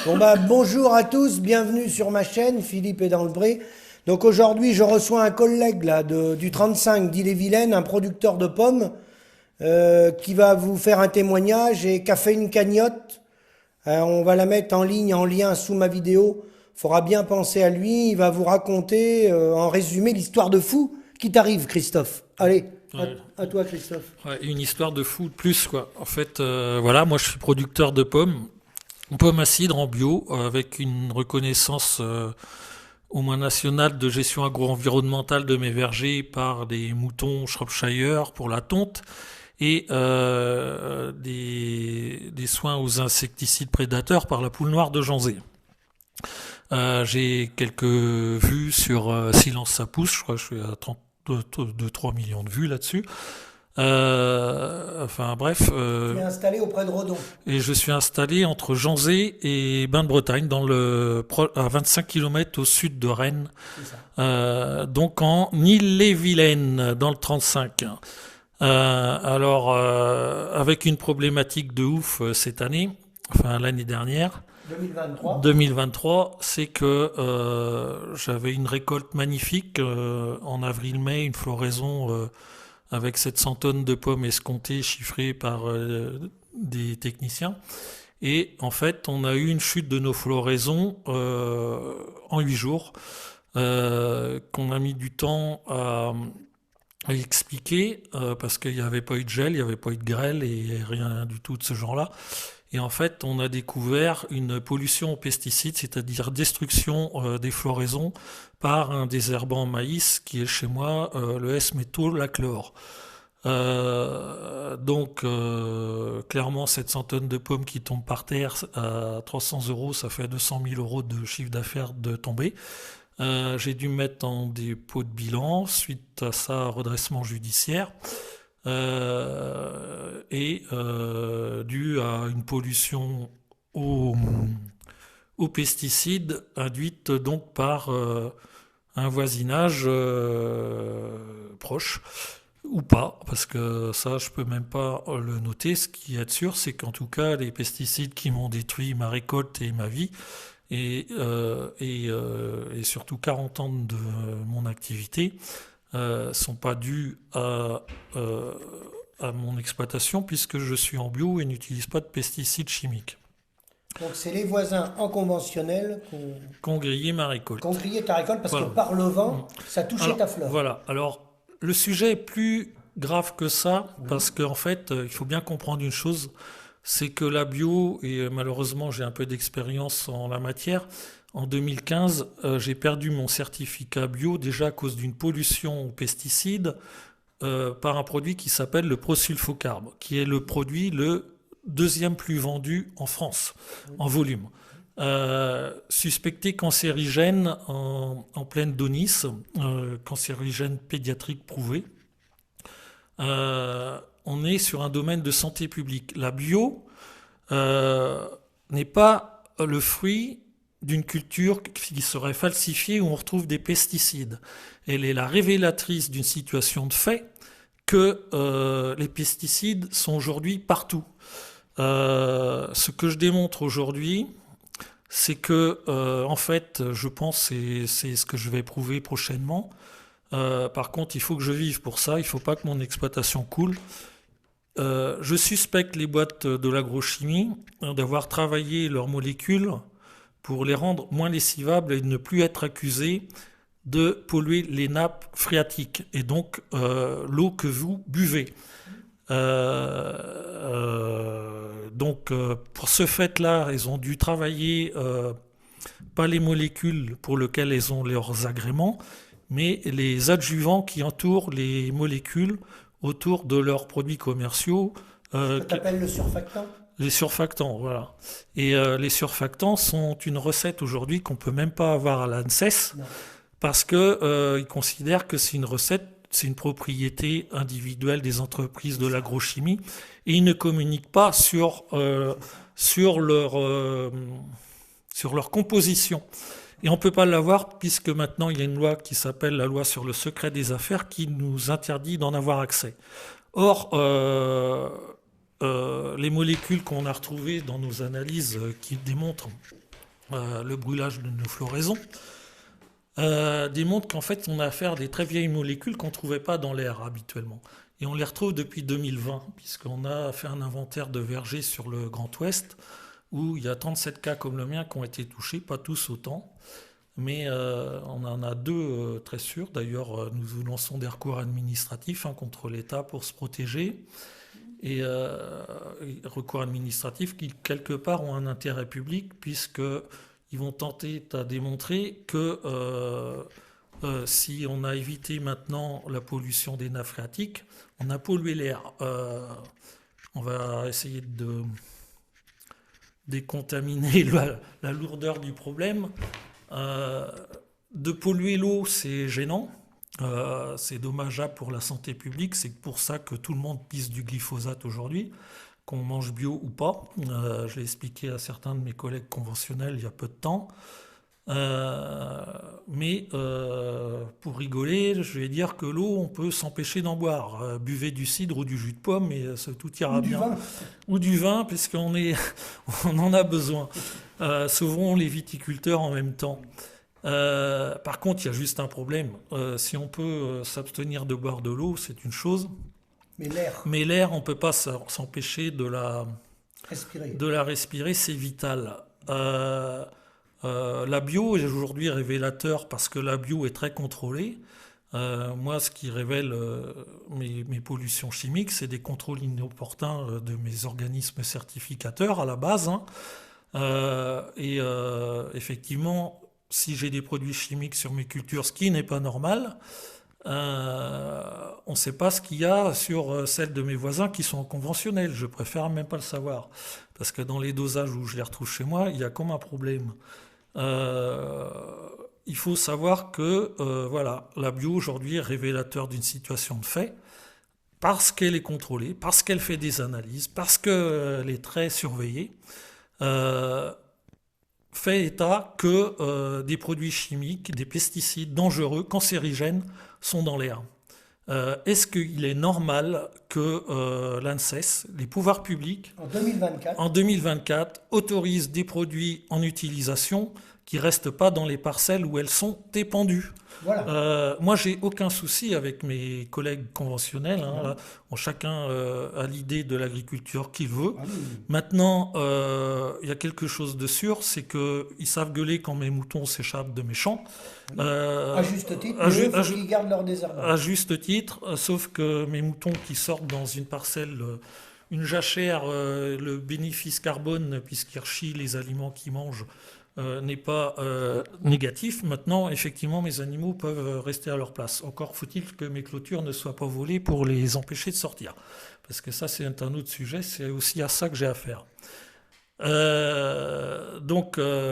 Bonjour à tous, bienvenue sur ma chaîne, Philippe est dans le Bré. Donc aujourd'hui, je reçois un collègue là, du 35 d'Ille-et-Vilaine, un producteur de pommes, qui va vous faire un témoignage et qui a fait une cagnotte. On va la mettre en ligne, en lien sous ma vidéo. Faudra bien penser à lui, il va vous raconter en résumé l'histoire de fou qui t'arrive, Christophe. Allez, Ouais. à toi, Christophe. Ouais, une histoire de fou de plus, quoi. En fait, voilà, moi je suis producteur de pommes à cidre en bio, avec une reconnaissance au moins nationale de gestion agro-environnementale de mes vergers par des moutons Shropshire pour la tonte et des soins aux insecticides prédateurs par la poule noire de Janzé. J'ai quelques vues sur Silence ça pousse, je crois que je suis à 3 millions de vues là-dessus. Enfin bref, Tu es installé auprès de Redon. et je suis installé entre Janzé et Bain-de-Bretagne, à 25 km au sud de Rennes, C'est ça. donc en Ille-et-Vilaine, dans le 35. Avec une problématique de ouf cette année, enfin l'année dernière, 2023. 2023, c'est que j'avais une récolte magnifique en avril-mai, une floraison avec 700 tonnes de pommes escomptées, chiffrées par des techniciens. Et en fait, on a eu une chute de nos floraisons en 8 jours, qu'on a mis du temps à expliquer, parce qu'il n'y avait pas eu de gel, il n'y avait pas eu de grêle et rien du tout de ce genre-là. Et en fait, on a découvert une pollution aux pesticides, c'est-à-dire destruction des floraisons par un désherbant maïs qui est chez moi le S-métolachlore. Clairement, 700 tonnes de pommes qui tombent par terre à 300 euros, ça fait 200 000 euros de chiffre d'affaires de tomber. J'ai dû mettre en des pots de bilan, suite à ça, redressement judiciaire. Dû à une pollution aux, aux pesticides induite donc par un voisinage proche ou pas, parce que ça je peux même pas le noter. Ce qui est sûr, c'est qu'en tout cas les pesticides qui m'ont détruit ma récolte et ma vie et surtout 40 ans de mon activité sont pas dus à mon exploitation puisque je suis en bio et n'utilise pas de pesticides chimiques. Donc c'est les voisins en conventionnel Qu'ont grillé ma récolte. qui ont grillé ta récolte parce que Voilà. par le vent, ça touchait Alors, ta fleur. voilà. Alors, le sujet est plus grave que ça parce qu'en fait, il faut bien comprendre une chose, c'est que la bio, et malheureusement j'ai un peu d'expérience en la matière, en 2015, j'ai perdu mon certificat bio déjà à cause d'une pollution aux pesticides par un produit qui s'appelle le prosulfocarbe, qui est le produit le deuxième plus vendu en France en volume. Suspecté cancérigène en pleine Daunis, cancérigène pédiatrique prouvé. On est sur un domaine de santé publique. La bio n'est pas le fruit d'une culture qui serait falsifiée où on retrouve des pesticides. Elle est la révélatrice d'une situation de fait que les pesticides sont aujourd'hui partout. Ce que je démontre aujourd'hui, c'est que, en fait, je pense, et c'est ce que je vais prouver prochainement. Par contre, il faut que je vive pour ça. Il ne faut pas que mon exploitation coule. Je suspecte les boîtes de l'agrochimie d'avoir travaillé leurs molécules pour les rendre moins lessivables et ne plus être accusées de polluer les nappes phréatiques et donc l'eau que vous buvez. Pour ce fait-là, ils ont dû travailler pas les molécules pour lesquelles ils ont leurs agréments, mais les adjuvants qui entourent les molécules autour de leurs produits commerciaux. Ce que tu appelles le surfactant. Les surfactants, voilà. Et les surfactants sont une recette aujourd'hui qu'on peut même pas avoir à l'ANSES Non. parce que ils considèrent que c'est une recette, c'est une propriété individuelle des entreprises de l'agrochimie et ils ne communiquent pas sur leur composition. Et on ne peut pas l'avoir puisque maintenant il y a une loi qui s'appelle la loi sur le secret des affaires qui nous interdit d'en avoir accès. Or, les molécules qu'on a retrouvées dans nos analyses qui démontrent le brûlage de nos floraisons, démontre qu'en fait, on a affaire à des très vieilles molécules qu'on ne trouvait pas dans l'air habituellement. Et on les retrouve depuis 2020, puisqu'on a fait un inventaire de vergers sur le Grand Ouest, où il y a 37 cas comme le mien qui ont été touchés, pas tous autant, mais on en a 2 très sûrs. D'ailleurs, nous lançons des recours administratifs contre l'État pour se protéger. Et recours administratifs qui, quelque part, ont un intérêt public, puisqu'ils vont tenter à démontrer que si on a évité maintenant la pollution des nappes phréatiques, on a pollué l'air. On va essayer de décontaminer la lourdeur du problème. De polluer l'eau, c'est gênant. C'est dommageable pour la santé publique. C'est pour ça que tout le monde pisse du glyphosate aujourd'hui, qu'on mange bio ou pas. Je l'ai expliqué à certains de mes collègues conventionnels il y a peu de temps. Mais pour rigoler, je vais dire que l'eau, on peut s'empêcher d'en boire. Buvez du cidre ou du jus de pomme et tout ira Ou bien. du vin. Ou du vin, puisqu'on on en a besoin. Sauvons les viticulteurs en même temps. Par contre, il y a juste un problème. Si on peut s'abstenir de boire de l'eau, c'est une chose. Mais l'air, on ne peut pas s'empêcher de la respirer, c'est vital. La bio est aujourd'hui révélateur parce que la bio est très contrôlée. Moi, ce qui révèle mes pollutions chimiques, c'est des contrôles inopportuns de mes organismes certificateurs à la base. Effectivement, si j'ai des produits chimiques sur mes cultures, ce qui n'est pas normal, on ne sait pas ce qu'il y a sur celles de mes voisins qui sont conventionnelles. Je préfère même pas le savoir. Parce que dans les dosages où je les retrouve chez moi, il y a comme un problème. Il faut savoir que la bio aujourd'hui est révélateur d'une situation de fait, parce qu'elle est contrôlée, parce qu'elle fait des analyses, parce qu'elle est très surveillée. Fait état que des produits chimiques, des pesticides dangereux, cancérigènes, sont dans l'air. Est-ce qu'il est normal que l'ANSES, les pouvoirs publics, en 2024, autorisent des produits en utilisation qui ne restent pas dans les parcelles où elles sont épandues? Voilà. Moi, j'ai aucun souci avec mes collègues conventionnels. Là, chacun a l'idée de l'agriculture qu'il veut. Ah oui. Maintenant, il y a quelque chose de sûr, c'est qu'ils savent gueuler quand mes moutons s'échappent de mes champs. À juste titre, il faut qu'ils gardent leur désherbage. À juste titre, sauf que mes moutons qui sortent dans une parcelle, une jachère, le bénéfice carbone, puisqu'ils rechient les aliments qu'ils mangent, n'est pas négatif. Maintenant, effectivement, mes animaux peuvent rester à leur place. Encore faut-il que mes clôtures ne soient pas volées pour les empêcher de sortir. Parce que ça, c'est un autre sujet. C'est aussi à ça que j'ai affaire.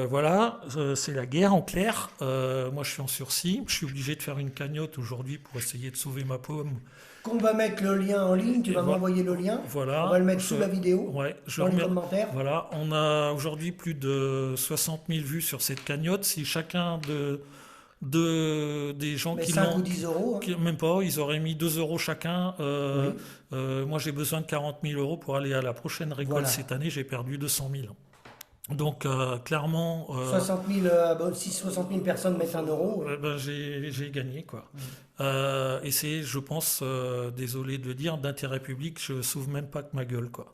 Voilà, c'est la guerre en clair. Moi, je suis en sursis. Je suis obligé de faire une cagnotte aujourd'hui pour essayer de sauver ma pomme. Qu'on va mettre le lien en ligne, tu vas m'envoyer le lien. Voilà. On va le mettre sous la vidéo, dans les commentaires. Voilà, on a aujourd'hui plus de 60 000 vues sur cette cagnotte. Si chacun des gens qui 5 ou 10 euros. Même pas, ils auraient mis 2 euros chacun. Moi, j'ai besoin de 40 000 euros pour aller à la prochaine récolte cette année. J'ai perdu 200 000. Donc, clairement... 60 000, si 60 000 personnes mettent 1 euro... j'ai gagné, quoi. Et c'est, je pense, désolé de le dire, d'intérêt public, je ne sauve même pas que ma gueule, quoi.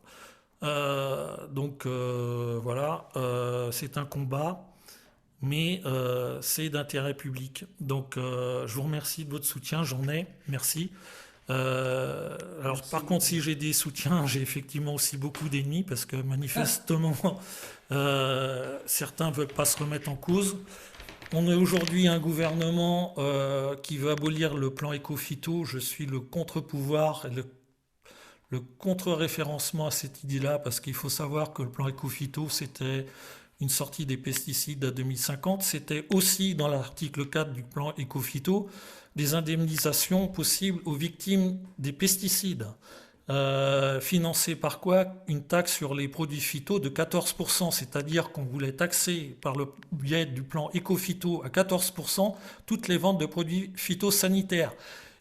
Voilà, c'est un combat, mais c'est d'intérêt public. Donc, je vous remercie de votre soutien, j'en ai, merci. Alors, par contre, si j'ai des soutiens, j'ai effectivement aussi beaucoup d'ennemis, parce que manifestement... certains ne veulent pas se remettre en cause. On a aujourd'hui un gouvernement qui veut abolir le plan éco-phyto. Je suis le contre-pouvoir, le contre-référencement à cette idée-là, parce qu'il faut savoir que le plan éco-phyto, c'était une sortie des pesticides à 2050. C'était aussi dans l'article 4 du plan éco-phyto des indemnisations possibles aux victimes des pesticides. Financé par quoi? Une taxe sur les produits phyto de 14%, c'est-à-dire qu'on voulait taxer par le biais du plan éco-phyto à 14% toutes les ventes de produits phytosanitaires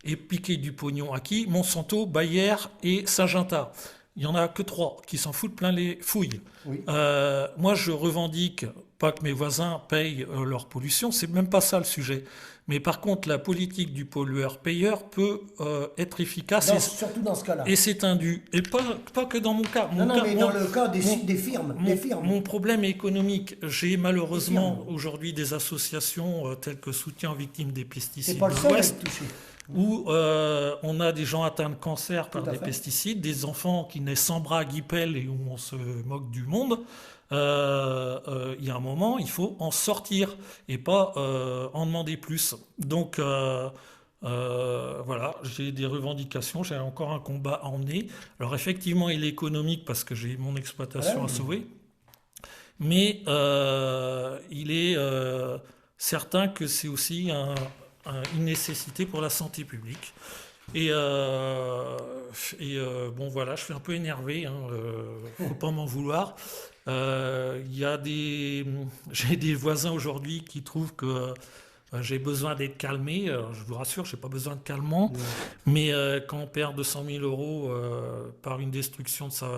et piquer du pognon à qui? Monsanto, Bayer et Syngenta. Il n'y en a que 3 qui s'en foutent plein les fouilles. Oui. Moi, je revendique pas que mes voisins payent leur pollution, c'est même pas ça le sujet. Mais par contre, la politique du pollueur-payeur peut être efficace Surtout dans ce cas-là. et c'est indu. Et pas que dans mon cas. Mais dans le cas des firmes. Mon problème est économique. J'ai malheureusement aujourd'hui des associations telles que Soutien aux victimes des pesticides C'est pas le de seul à l'Ouest, être touché. où on a des gens atteints de cancer par des pesticides, des enfants qui naissent sans bras, guipels et où on se moque du monde. Il y a un moment, il faut en sortir et pas en demander plus. Donc voilà, j'ai des revendications, j'ai encore un combat à emmener. Alors effectivement, il est économique parce que j'ai mon exploitation à sauver, mais il est certain que c'est aussi une nécessité pour la santé publique. Et bon voilà, je suis un peu énervé, faut pas m'en vouloir. J'ai des voisins aujourd'hui qui trouvent que j'ai besoin d'être calmé. Je vous rassure, j'ai pas besoin de calmant. Mais quand on perd 200 000 euros par une destruction de sa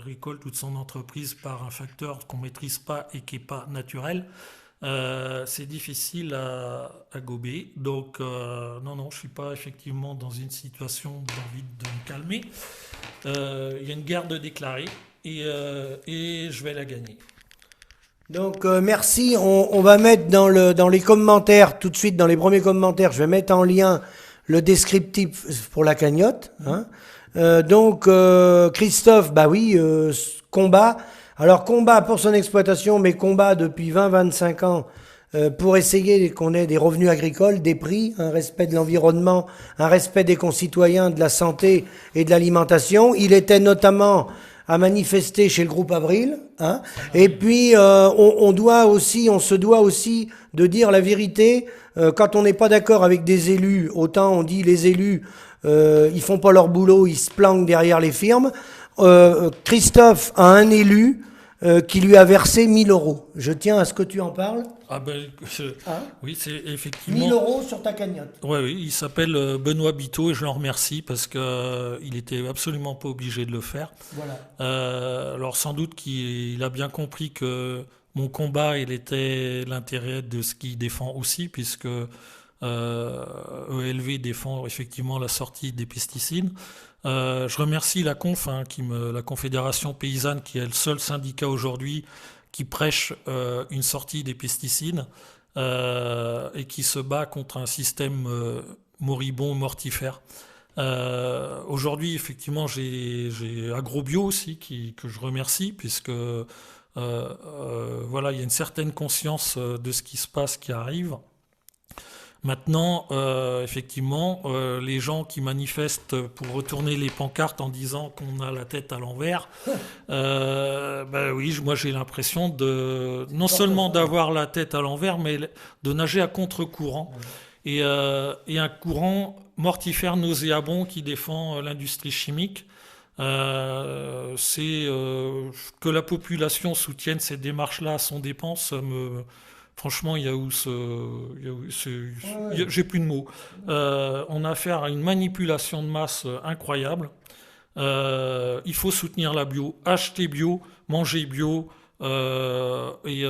récolte ou de son entreprise par un facteur qu'on maîtrise pas et qui est pas naturel, c'est difficile à gober. Donc non, je suis pas effectivement dans une situation d'envie de me calmer. Il y a une guerre de déclarée et je vais la gagner. Donc merci, on va mettre dans les commentaires, tout de suite dans les premiers commentaires, je vais mettre en lien le descriptif pour la cagnotte. Donc Christophe, bah oui, combat. Alors combat pour son exploitation, mais combat depuis 20-25 ans pour essayer qu'on ait des revenus agricoles, des prix, un respect de l'environnement, un respect des concitoyens, de la santé et de l'alimentation. Il était notamment à manifester chez le groupe Avril, Et puis on se doit aussi de dire la vérité. Quand on n'est pas d'accord avec des élus, autant on dit les élus ils font pas leur boulot, ils se planquent derrière les firmes. Christophe a un élu qui lui a versé 1000 euros. Je tiens à ce que tu en parles. Oui, c'est effectivement 1000 euros sur ta cagnotte. Oui, il s'appelle Benoît Biteau et je l'en remercie parce que il était absolument pas obligé de le faire. Voilà. Alors sans doute qu'il a bien compris que mon combat, il était l'intérêt de ce qu'il défend aussi, puisque ELV défend effectivement la sortie des pesticides. Je remercie la la Confédération paysanne, qui est le seul syndicat aujourd'hui qui prêche une sortie des pesticides et qui se bat contre un système moribond, mortifère. Aujourd'hui, effectivement, j'ai Agrobio aussi que je remercie, puisque voilà, il y a une certaine conscience de ce qui se passe, qui arrive. Maintenant, effectivement, les gens qui manifestent pour retourner les pancartes en disant qu'on a la tête à l'envers, oui, moi j'ai l'impression non seulement d'avoir la tête à l'envers, mais de nager à contre-courant. Et un courant mortifère, nauséabond, qui défend l'industrie chimique. Que la population soutienne cette démarche-là à son dépens, franchement, j'ai plus de mots. On a affaire à une manipulation de masse incroyable. Il faut soutenir la bio, acheter bio, manger bio, et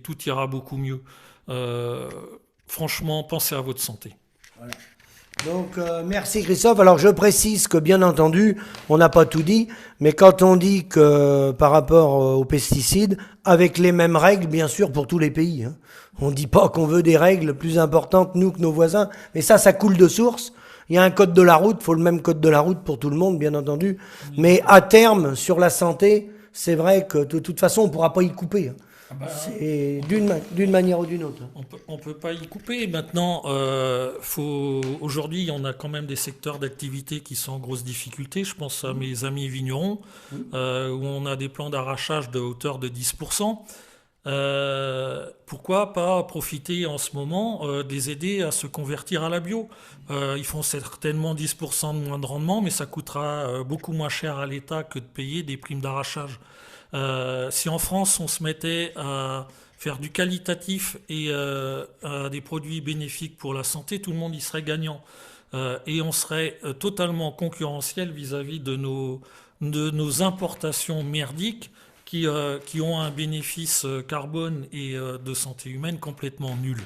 tout ira beaucoup mieux. Franchement, pensez à votre santé. Voilà. Donc merci Christophe. Alors je précise que bien entendu, on n'a pas tout dit, mais quand on dit que par rapport aux pesticides, avec les mêmes règles bien sûr pour tous les pays, on ne dit pas qu'on veut des règles plus importantes nous que nos voisins, mais ça coule de source. Il y a un code de la route, il faut le même code de la route pour tout le monde bien entendu, mais à terme sur la santé, c'est vrai que de toute façon on ne pourra pas y couper. C'est d'une manière ou d'une autre. On peut pas y couper. Maintenant, aujourd'hui, on a quand même des secteurs d'activité qui sont en grosse difficulté. Je pense à mes amis vignerons, où on a des plans d'arrachage de hauteur de 10%. Pourquoi pas profiter en ce moment des aider à se convertir à la bio? Ils font certainement 10% de moins de rendement, mais ça coûtera beaucoup moins cher à l'État que de payer des primes d'arrachage. Si en France on se mettait à faire du qualitatif et à des produits bénéfiques pour la santé, tout le monde y serait gagnant. Et on serait totalement concurrentiel vis-à-vis de nos importations merdiques qui ont un bénéfice carbone et de santé humaine complètement nul.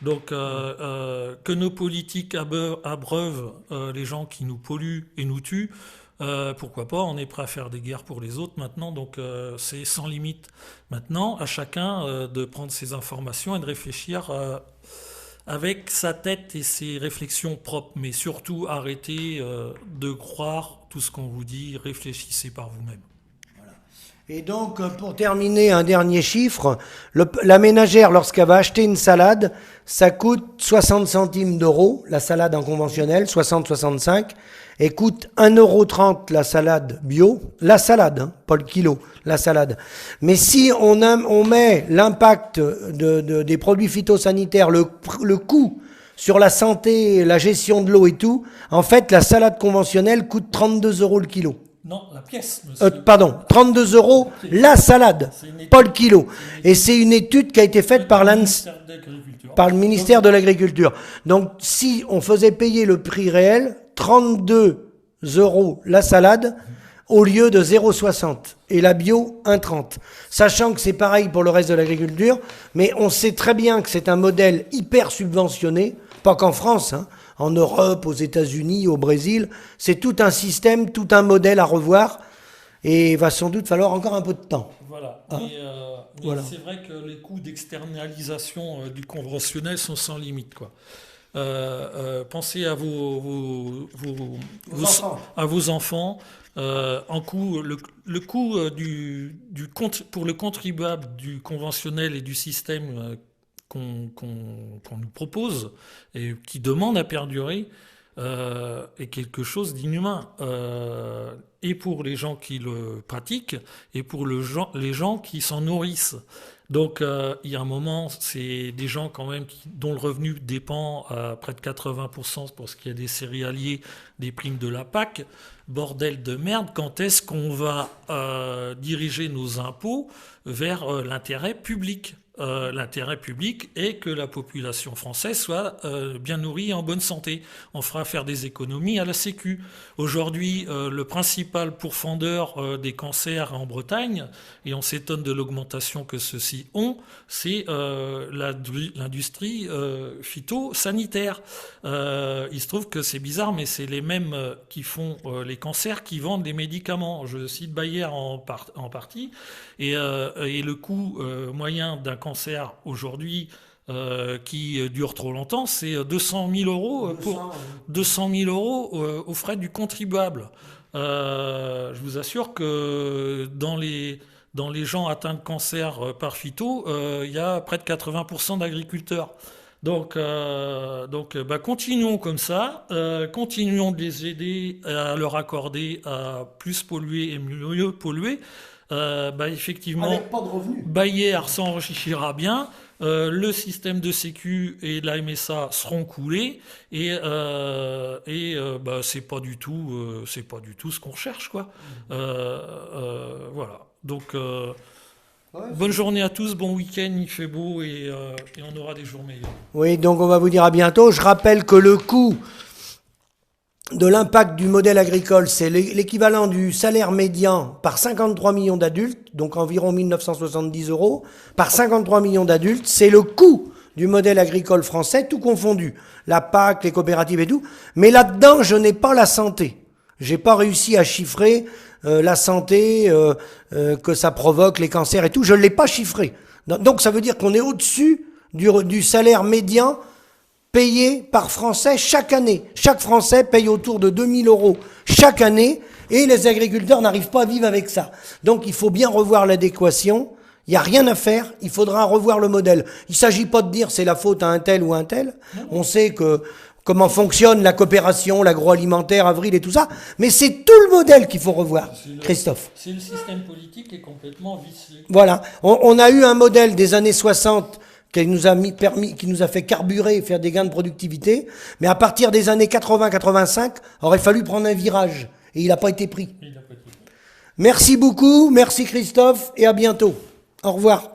Donc, que nos politiques abreuvent les gens qui nous polluent et nous tuent, pourquoi pas, on est prêt à faire des guerres pour les autres maintenant, donc c'est sans limite. Maintenant, à chacun de prendre ses informations et de réfléchir avec sa tête et ses réflexions propres, mais surtout arrêtez de croire tout ce qu'on vous dit, réfléchissez par vous-même. Et donc, pour terminer, un dernier chiffre, la ménagère, lorsqu'elle va acheter une salade, ça coûte 60 centimes d'euros, la salade en conventionnel, 60-65, et coûte 1,30 € la salade bio, la salade, hein, pas le kilo, la salade. Mais si on met l'impact des produits phytosanitaires, le coût sur la santé, la gestion de l'eau et tout, en fait, la salade conventionnelle coûte 32 € le kilo. Non, la pièce, monsieur. Pardon, 32 € la salade, pas le kilo. Et c'est une étude qui a été faite par le ministère de l'Agriculture. Donc, si on faisait payer le prix réel, 32 € la salade, au lieu de 0,60. Et la bio, 1,30. Sachant que c'est pareil pour le reste de l'agriculture, mais on sait très bien que c'est un modèle hyper subventionné, pas qu'en France, hein. En Europe, aux États-Unis, au Brésil, c'est tout un système, tout un modèle à revoir, et il va sans doute falloir encore un peu de temps. Voilà. Hein, mais voilà. C'est vrai que les coûts d'externalisation du conventionnel sont sans limite, quoi. Pensez à vos enfants. En coût, le coût pour le contribuable du conventionnel et du système qu'on nous propose et qui demande à perdurer est quelque chose d'inhumain. Et pour les gens qui le pratiquent et pour les gens qui s'en nourrissent. Donc il y a un moment, c'est des gens quand même dont le revenu dépend à près de 80% pour ce qui est des céréaliers, des primes de la PAC. Bordel de merde, quand est-ce qu'on va diriger nos impôts vers l'intérêt public ? L'intérêt public est que la population française soit bien nourrie et en bonne santé. On fera faire des économies à la Sécu. Aujourd'hui, le principal pourfendeur des cancers en Bretagne, et on s'étonne de l'augmentation que ceux-ci ont, c'est l'industrie phytosanitaire. Il se trouve que c'est bizarre, mais c'est les mêmes qui font les cancers qui vendent les médicaments. Je cite Bayer en partie. Et le coût moyen d'un cancer aujourd'hui qui dure trop longtemps, c'est 200 000 € pour 200 000 € aux frais du contribuable. Je vous assure que dans les gens atteints de cancer par phyto, il y a près de 80% d'agriculteurs. Donc, continuons comme ça, continuons de les aider à leur accorder à plus polluer et mieux polluer. Effectivement, avec pas de revenus. Bayer s'enrichira bien, le système de Sécu et de la MSA seront coulés et c'est pas du tout ce qu'on recherche, quoi. Voilà. Donc bonne journée à tous, bon week-end, il fait beau et on aura des jours meilleurs. Oui, donc on va vous dire à bientôt. Je rappelle que le coût de l'impact du modèle agricole, c'est l'équivalent du salaire médian par 53 millions d'adultes, donc environ 1970 €, par 53 millions d'adultes, c'est le coût du modèle agricole français, tout confondu, la PAC, les coopératives et tout, mais là-dedans, je n'ai pas la santé. J'ai pas réussi à chiffrer la santé, que ça provoque, les cancers et tout, je l'ai pas chiffré. Donc ça veut dire qu'on est au-dessus du salaire médian payé par Français chaque année. Chaque Français paye autour de 2 000 € chaque année et les agriculteurs n'arrivent pas à vivre avec ça. Donc il faut bien revoir l'adéquation. Il n'y a rien à faire, il faudra revoir le modèle. Il ne s'agit pas de dire c'est la faute à un tel ou un tel. On sait comment fonctionne la coopération, l'agroalimentaire, Avril et tout ça. Mais c'est tout le modèle qu'il faut revoir, Christophe. C'est le système politique qui est complètement vicié. Voilà. On a eu un modèle des années 60 qui nous a qui nous a fait carburer et faire des gains de productivité. Mais à partir des années 80-85, aurait fallu prendre un virage. Et il n'a pas été pris. Merci beaucoup, merci Christophe, et à bientôt. Au revoir.